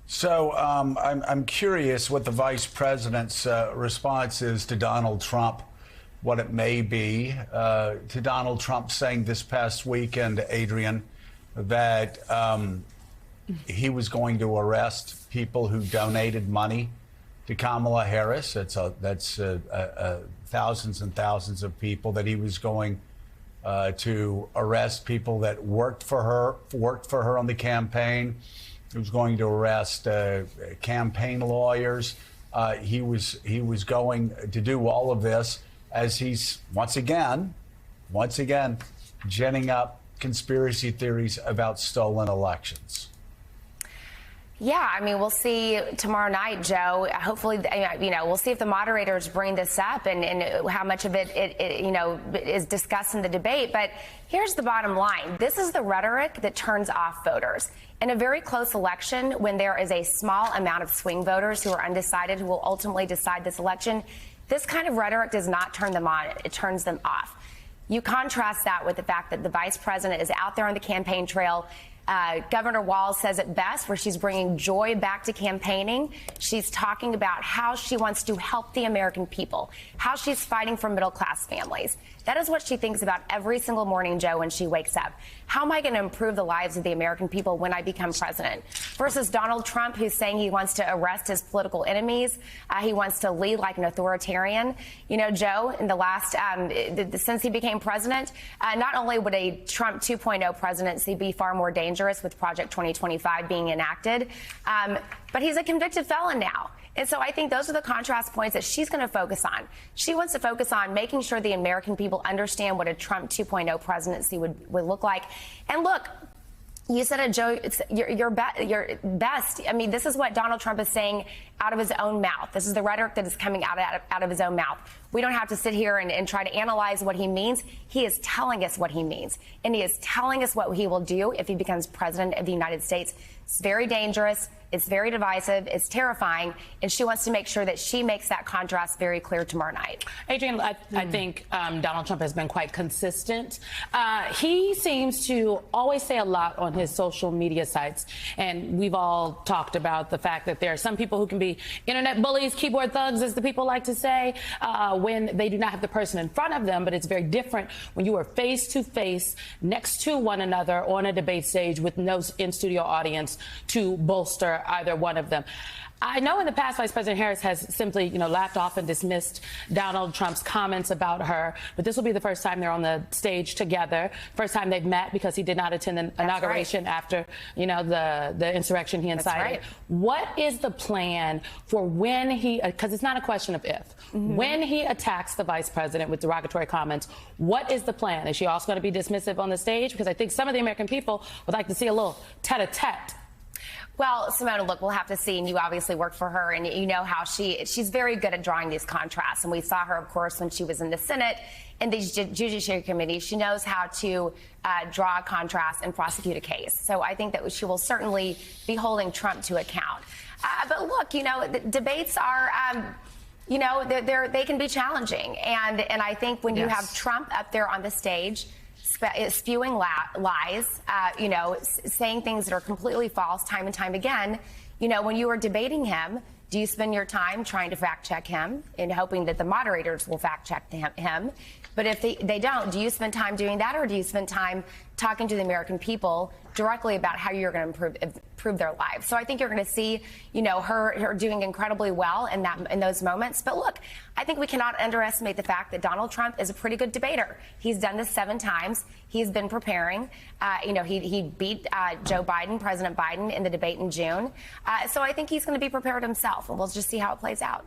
So I'm curious what the vice president's response is to Donald Trump, what it may be to Donald Trump saying this past weekend, Adrian, that he was going to arrest people who donated money to Kamala Harris. That's thousands and thousands of people. That he was going to arrest people that worked for her on the campaign. He was going to arrest campaign lawyers. He was going to do all of this as he's once again ginning up conspiracy theories about stolen elections. Yeah, I mean, we'll see tomorrow night, Joe. Hopefully, we'll see if the moderators bring this up and how much of it is discussed in the debate. But here's the bottom line. This is the rhetoric that turns off voters. In a very close election, when there is a small amount of swing voters who are undecided, who will ultimately decide this election, this kind of rhetoric does not turn them on. It turns them off. You contrast that with the fact that the vice president is out there on the campaign trail. Governor Walz says it best, where she's bringing joy back to campaigning. She's talking about how she wants to help the American people, how she's fighting for middle-class families. That is what she thinks about every single morning, Joe, when she wakes up. How am I going to improve the lives of the American people when I become president? Versus Donald Trump, who's saying he wants to arrest his political enemies. He wants to lead like an authoritarian. You know, Joe, in the last, since he became president, not only would a Trump 2.0 presidency be far more dangerous with Project 2025 being enacted, but he's a convicted felon now. And so I think those are the contrast points that she's going to focus on. She wants to focus on making sure the American people understand what a Trump 2.0 presidency would look like. And look, you said it, Joe, it's your best. I mean, this is what Donald Trump is saying out of his own mouth. This is the rhetoric that is coming out of his own mouth. We don't have to sit here and try to analyze what he means. He is telling us what he means. And he is telling us what he will do if he becomes president of the United States. It's very dangerous. It's very divisive. It's terrifying. And she wants to make sure that she makes that contrast very clear tomorrow night. Adrian, I think Donald Trump has been quite consistent. He seems to always say a lot on his social media sites. And we've all talked about the fact that there are some people who can be internet bullies, keyboard thugs, as the people like to say, when they do not have the person in front of them. But it's very different when you are face to face next to one another on a debate stage with no in-studio audience to bolster either one of them. I know in the past, Vice President Harris has simply, laughed off and dismissed Donald Trump's comments about her. But this will be the first time they're on the stage together. First time they've met, because he did not attend the inauguration after, the insurrection he incited. Right. What is the plan for when he, because it's not a question of if, when he attacks the vice president with derogatory comments, what is the plan? Is she also going to be dismissive on the stage? Because I think some of the American people would like to see a little tete-a-tete. Well, Simona, look, we'll have to see. And you obviously worked for her, and you know how she's very good at drawing these contrasts. And we saw her, of course, when she was in the Senate and the Judiciary Committee. She knows how to draw a contrast and prosecute a case. So I think that she will certainly be holding Trump to account. But look, the debates are, they can be challenging. And I think when you have Trump up there on the stage, spewing lies, saying things that are completely false time and time again. When you are debating him, do you spend your time trying to fact check him and hoping that the moderators will fact check him? But if they don't, do you spend time doing that, or do you spend time talking to the American people directly about how you're going to improve their lives? So I think you're going to see, her doing incredibly well in those moments. But look, I think we cannot underestimate the fact that Donald Trump is a pretty good debater. He's done this 7 times. He's been preparing. He beat President Biden, in the debate in June. So I think he's going to be prepared himself, and we'll just see how it plays out.